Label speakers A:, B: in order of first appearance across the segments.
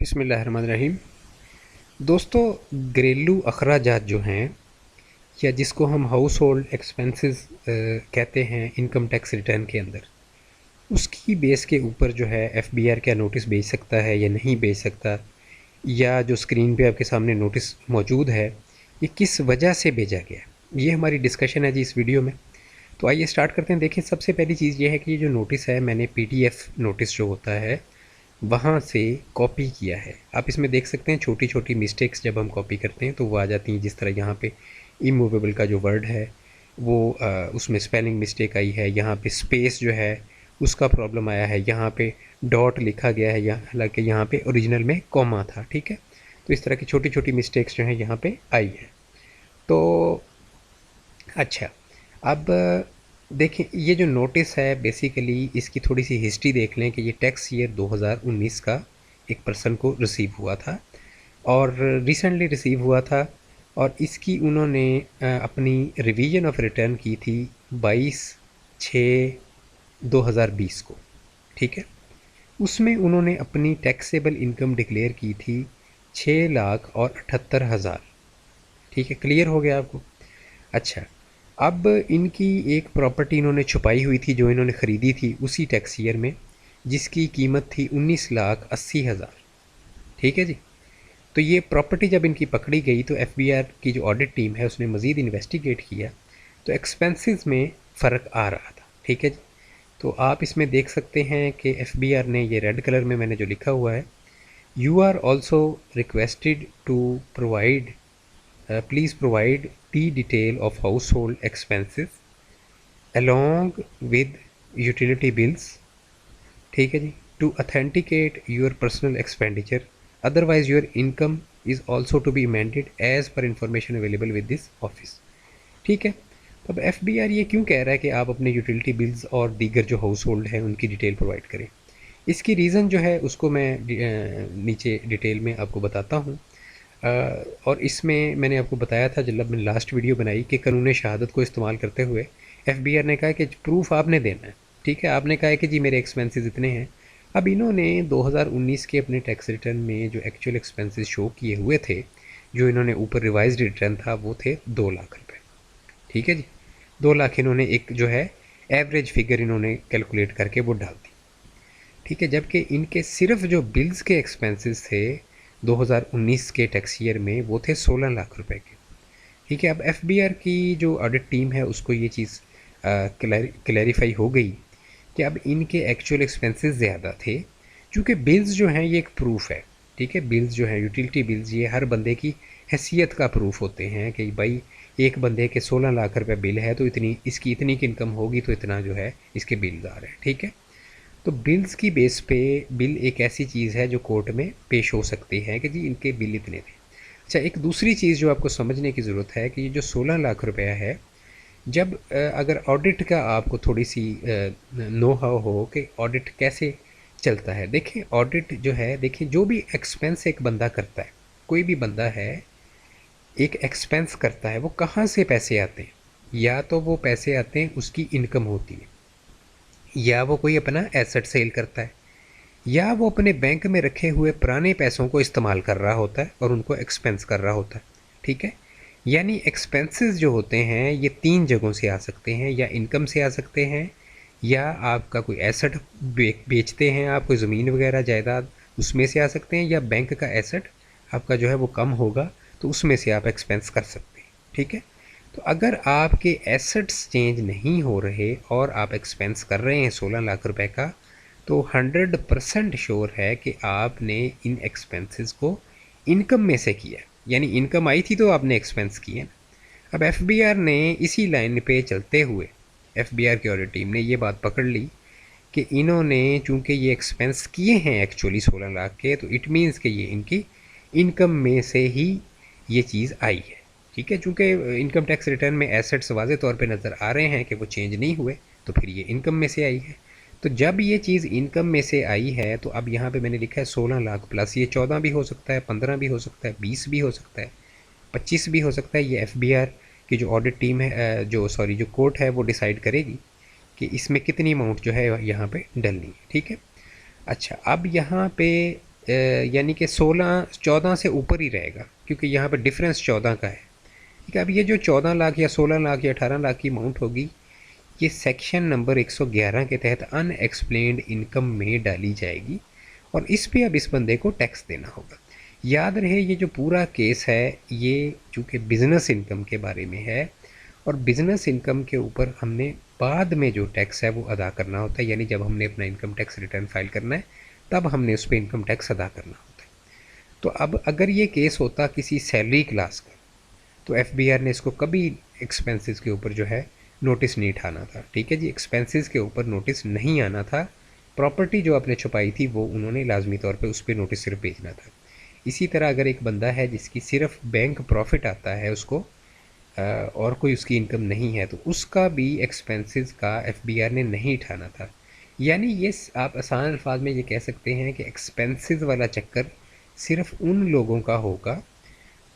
A: बिस्मिल्लाहिर्रहमानिर्रहीम। दोस्तों, घरेलू अखराजात जो हैं या जिसको हम हाउस होल्ड एक्सपेंसेस कहते हैं इनकम टैक्स रिटर्न के अंदर, उसकी बेस के ऊपर जो है एफबीआर क्या नोटिस भेज सकता है या नहीं भेज सकता, या जो स्क्रीन पे आपके सामने नोटिस मौजूद है ये किस वजह से भेजा गया, ये हमारी डिस्कशन है जी इस वीडियो में। तो आइए स्टार्ट करते हैं। देखिए, सबसे पहली चीज़ ये है कि ये जो नोटिस है मैंने पीडीएफ नोटिस जो होता है वहाँ से कॉपी किया है। आप इसमें देख सकते हैं छोटी छोटी मिस्टेक्स जब हम कॉपी करते हैं तो वो आ जाती हैं। जिस तरह यहाँ पे इमूवेबल का जो वर्ड है वो उसमें स्पेलिंग मिस्टेक आई है, यहाँ पे स्पेस जो है उसका प्रॉब्लम आया है, यहाँ पे डॉट लिखा गया है, यहाँ हालांकि यहाँ पे ओरिजिनल में कॉमा था। ठीक है, तो इस तरह की छोटी छोटी मिस्टेक्स जो हैं यहाँ पे आई है। तो अच्छा, अब देखें, ये जो नोटिस है बेसिकली इसकी थोड़ी सी हिस्ट्री देख लें कि ये टैक्स ईयर 2019 का एक पर्सन को रिसीव हुआ था और रिसेंटली रिसीव हुआ था, और इसकी उन्होंने अपनी रिवीजन ऑफ रिटर्न की थी 22/6/2020 को। ठीक है, उसमें उन्होंने अपनी टैक्सेबल इनकम डिक्लेयर की थी 6,78,000। ठीक है, क्लियर हो गया आपको? अच्छा, अब इनकी एक प्रॉपर्टी इन्होंने छुपाई हुई थी जो इन्होंने ख़रीदी थी उसी टैक्स ईयर में, जिसकी कीमत थी 19,80,000। ठीक है जी। तो ये प्रॉपर्टी जब इनकी पकड़ी गई तो एफबीआर की जो ऑडिट टीम है उसने मज़ीद इन्वेस्टिगेट किया तो एक्सपेंसेस में फ़र्क आ रहा था। ठीक है जी। तो आप इसमें देख सकते हैं कि एफबीआर ने ये रेड कलर में मैंने जो लिखा हुआ है, you are also requested to provide please provide the detail of household expenses along with utility bills। ठीक है जी, to authenticate your personal expenditure, otherwise your income is also to be amended as per information available with this office। ठीक है, तो अब F B are ये क्यों कह रहा है कि आप अपने यूटिलिटी बिल्स और दीगर जो हाउस होल्ड हैं उनकी डिटेल प्रोवाइड करें? इसकी रीज़न जो है उसको मैं नीचे डिटेल में आपको बताता हूँ। और इसमें मैंने आपको बताया था जब मैंने लास्ट वीडियो बनाई कि कानून शहादत को इस्तेमाल करते हुए एफबीआर ने कहा कि प्रूफ आपने देना है। ठीक है, आपने कहा है कि जी मेरे एक्सपेंसेस इतने हैं। अब इन्होंने 2019 के अपने टैक्स रिटर्न में जो एक्चुअल एक्सपेंसेस शो किए हुए थे, जो इन्होंने ऊपर रिवाइज्ड रिटर्न था, वो थे 2 लाख रुपए। ठीक है जी, 2 लाख इन्होंने एक जो है एवरेज फिगर इन्होंने कैलकुलेट करके वो डाल दी। ठीक है, जबकि इनके सिर्फ जो बिल्स के एक्सपेंसेस थे 2019 के टैक्स ईयर में वो थे 16 लाख रुपए के। ठीक है, अब एफबीआर की जो ऑडिट टीम है उसको ये चीज़ क्लैरिफाई हो गई कि अब इनके एक्चुअल एक्सपेंसेस ज़्यादा थे, क्योंकि बिल्स जो हैं ये एक प्रूफ है। ठीक है, बिल्स जो हैं यूटिलिटी बिल्स ये हर बंदे की हैसियत का प्रूफ होते हैं कि भाई एक बंदे के 16 लाख रुपए बिल है तो इतनी इसकी इतनी की इनकम होगी तो इतना जो है इसके बिल्स आ रहे हैं। ठीक है, तो बिल्स की बेस पे बिल एक ऐसी चीज़ है जो कोर्ट में पेश हो सकती है कि जी इनके बिल इतने थे। अच्छा, एक दूसरी चीज़ जो आपको समझने की ज़रूरत है कि ये जो 16 लाख रुपया है, जब अगर ऑडिट का आपको थोड़ी सी नो हाउ हो कि ऑडिट कैसे चलता है। देखिए, ऑडिट जो है, देखिए जो भी एक्सपेंस एक बंदा करता है, कोई भी बंदा है एक एक्सपेंस करता है, वो कहाँ से पैसे आते हैं? या तो वो पैसे आते हैं उसकी इनकम होती है, या वो कोई अपना एसेट सेल करता है, या वो अपने बैंक में रखे हुए पुराने पैसों को इस्तेमाल कर रहा होता है और उनको एक्सपेंस कर रहा होता है। ठीक है, यानी एक्सपेंसेस जो होते हैं ये 3 जगहों से आ सकते हैं, या इनकम से आ सकते हैं, या आपका कोई एसेट बेचते हैं, आप कोई ज़मीन वगैरह जायदाद उसमें से आ सकते हैं, या बैंक का एसेट आपका जो है वो कम होगा तो उसमें से आप एक्सपेंस कर सकते हैं। ठीक है, तो अगर आपके एसेट्स चेंज नहीं हो रहे और आप एक्सपेंस कर रहे हैं 16 लाख रुपए का, तो 100% श्योर है कि आपने इन एक्सपेंसेस को इनकम में से किया, यानी इनकम आई थी तो आपने एक्सपेंस किए ना। अब एफबीआर ने इसी लाइन पे चलते हुए एफबीआर की ऑडिट टीम ने ये बात पकड़ ली कि इन्होंने चूंकि ये एक्सपेंस किए हैं एक्चुअली 16 लाख के, तो इट मीन्स कि ये इनकी इनकम में से ही ये चीज़ आई है। ठीक है, चूँकि इनकम टैक्स रिटर्न में एसेट्स वाज़े तौर पे नज़र आ रहे हैं कि वो चेंज नहीं हुए, तो फिर ये इनकम में से आई है। तो जब ये चीज़ इनकम में से आई है तो अब यहाँ पे मैंने लिखा है 16 लाख प्लस, ये 14 भी हो सकता है, 15 भी हो सकता है, 20 भी हो सकता है, 25 भी हो सकता है। ये एफबीआर की जो ऑडिट टीम है, जो कोर्ट है, वो डिसाइड करेगी कि इसमें कितनी अमाउंट जो है यहाँ पे डलनी है। ठीक है, अच्छा, अब यहाँ पे यानी कि 16-14 से ऊपर ही रहेगा, क्योंकि यहाँ पर डिफरेंस 14 का है। ठीक है, अब ये जो 14 लाख या 16 लाख या 18 लाख की अमाउंट होगी, ये सेक्शन नंबर 111 के तहत अनएक्सप्लेन्ड इनकम में डाली जाएगी और इस पे अब इस बंदे को टैक्स देना होगा। याद रहे ये जो पूरा केस है ये चूँकि बिज़नेस इनकम के बारे में है और बिज़नेस इनकम के ऊपर हमने बाद में जो टैक्स है वो अदा करना होता है, यानी जब हमने अपना इनकम टैक्स रिटर्न फाइल करना है तब हमने उस पर इनकम टैक्स अदा करना होता है। तो अब अगर ये केस होता किसी सैलरी क्लास का तो एफबीआर ने इसको कभी एक्सपेंसेस के ऊपर जो है नोटिस नहीं उठाना था। ठीक है जी, एक्सपेंसेस के ऊपर नोटिस नहीं आना था। प्रॉपर्टी जो आपने छुपाई थी वो उन्होंने लाजमी तौर पे उस पर नोटिस सिर्फ भेजना था। इसी तरह अगर एक बंदा है जिसकी सिर्फ बैंक प्रॉफिट आता है उसको और कोई उसकी इनकम नहीं है तो उसका भी एक्सपेंसेस का एफबीआर ने नहीं उठाना था। यानी ये आप आसान अल्फाज में ये कह सकते हैं कि एक्सपेंसेस वाला चक्कर सिर्फ उन लोगों का होगा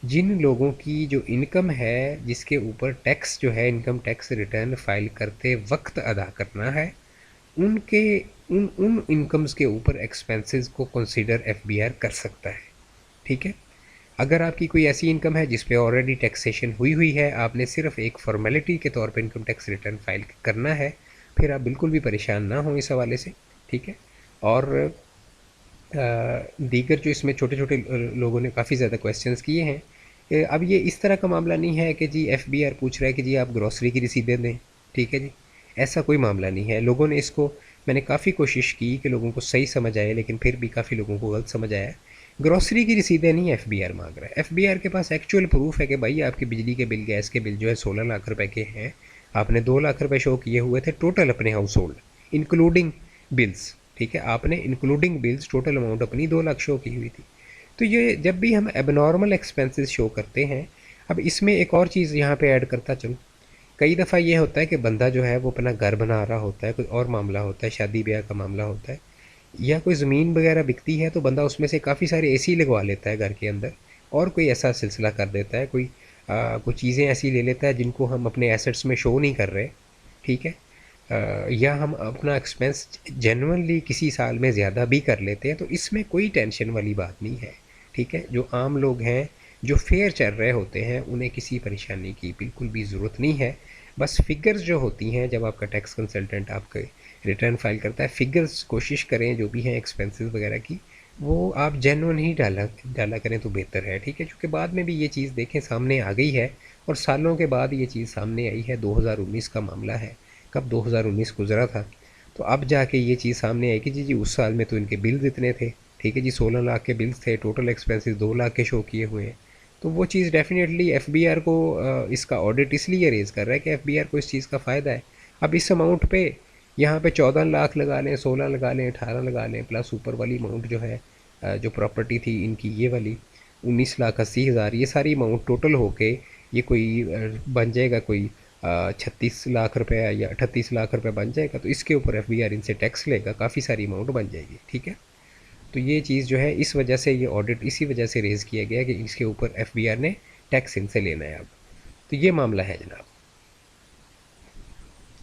A: जिन लोगों की जो इनकम है जिसके ऊपर टैक्स जो है इनकम टैक्स रिटर्न फाइल करते वक्त अदा करना है, उनके उन इनकम्स के ऊपर एक्सपेंसेस को कंसीडर एफबीआर कर सकता है। ठीक है, अगर आपकी कोई ऐसी इनकम है जिस पे ऑलरेडी टैक्सेशन हुई हुई है, आपने सिर्फ एक फॉर्मेलिटी के तौर पे इनकम टैक्स रिटर्न फाइल करना है, फिर आप बिल्कुल भी परेशान ना हो इस हवाले से। ठीक है, और दीगर जो इसमें छोटे छोटे लोगों ने काफ़ी ज़्यादा क्वेश्चंस किए हैं। अब ये इस तरह का मामला नहीं है कि जी एफबीआर पूछ रहा है कि जी आप ग्रॉसरी की रसीदें दें। ठीक है जी, ऐसा कोई मामला नहीं है। लोगों ने इसको, मैंने काफ़ी कोशिश की कि लोगों को सही समझ आए, लेकिन फिर भी काफ़ी लोगों को गलत समझ आया। ग्रॉसरी की रसीदें नहीं एफबीआर मांग रहा है। एफबीआर के पास एक्चुअल प्रूफ है कि भाई आपके बिजली के बिल, गैस के बिल जो है 16 लाख रुपए के हैं, आपने 2 लाख रुपए शो किए हुए थे टोटल अपने हाउस होल्ड इंक्लूडिंग बिल्स। ठीक है, आपने इंक्लूडिंग बिल्स टोटल अमाउंट अपनी 2 लाख शो की हुई थी। तो ये जब भी हम एबनॉर्मल एक्सपेंसेस शो करते हैं, अब इसमें एक और चीज़ यहाँ पे ऐड करता चलूँ। कई दफ़ा ये होता है कि बंदा जो है वो अपना घर बना रहा होता है, कोई और मामला होता है, शादी ब्याह का मामला होता है, या कोई ज़मीन वगैरह बिकती है तो बंदा उसमें से काफ़ी सारे एसी लगवा लेता है घर के अंदर, और कोई ऐसा सिलसिला कर देता है, कोई चीज़ें ऐसी ले लेता है जिनको हम अपने एसेट्स में शो नहीं कर रहे। ठीक है, या हम अपना एक्सपेंस जेन्युइनली किसी साल में ज़्यादा भी कर लेते हैं, तो इसमें कोई टेंशन वाली बात नहीं है। ठीक है, जो आम लोग हैं जो फेयर चल रहे होते हैं उन्हें किसी परेशानी की बिल्कुल भी ज़रूरत नहीं है। बस फिगर्स जो होती हैं, जब आपका टैक्स कंसल्टेंट आपके रिटर्न फाइल करता है, फिगर्स कोशिश करें जो भी हैं एक्सपेंसेस वगैरह की, वो आप जेन्युइन ही डाला करें तो बेहतर है। ठीक है, क्योंकि बाद में भी ये चीज़ देखें सामने आ गई है और सालों के बाद ये चीज़ सामने आई है। 2019 का मामला है, कब 2019 गुजरा था, तो अब जाके ये चीज़ सामने आई कि जी उस साल में तो इनके बिल्स इतने थे। ठीक है जी, 16 लाख के बिल्स थे, टोटल एक्सपेंसेस 2 लाख के शो किए हुए हैं। तो वो चीज़ डेफिनेटली एफबीआर को इसका ऑडिट इसलिए रेज़ कर रहा है कि एफबीआर को इस चीज़ का फ़ायदा है। अब इस अमाउंट पे यहाँ पे 14 लाख लगा लें, 16 लगा लें, 18 लगा लें, प्लस ऊपर वाली अमाउंट जो है जो प्रॉपर्टी थी इनकी ये वाली 19,80,000, ये सारी अमाउंट टोटल होके ये कोई बन जाएगा कोई 36 लाख रुपये या 38 लाख रुपये बन जाएगा। तो इसके ऊपर एफबीआर इनसे टैक्स लेगा, काफ़ी सारी अमाउंट बन जाएगी। ठीक है, तो ये चीज़ जो है इस वजह से, ये ऑडिट इसी वजह से रेज़ किया गया कि इसके ऊपर एफबीआर ने टैक्स इनसे लेना है अब। तो ये मामला है जनाब।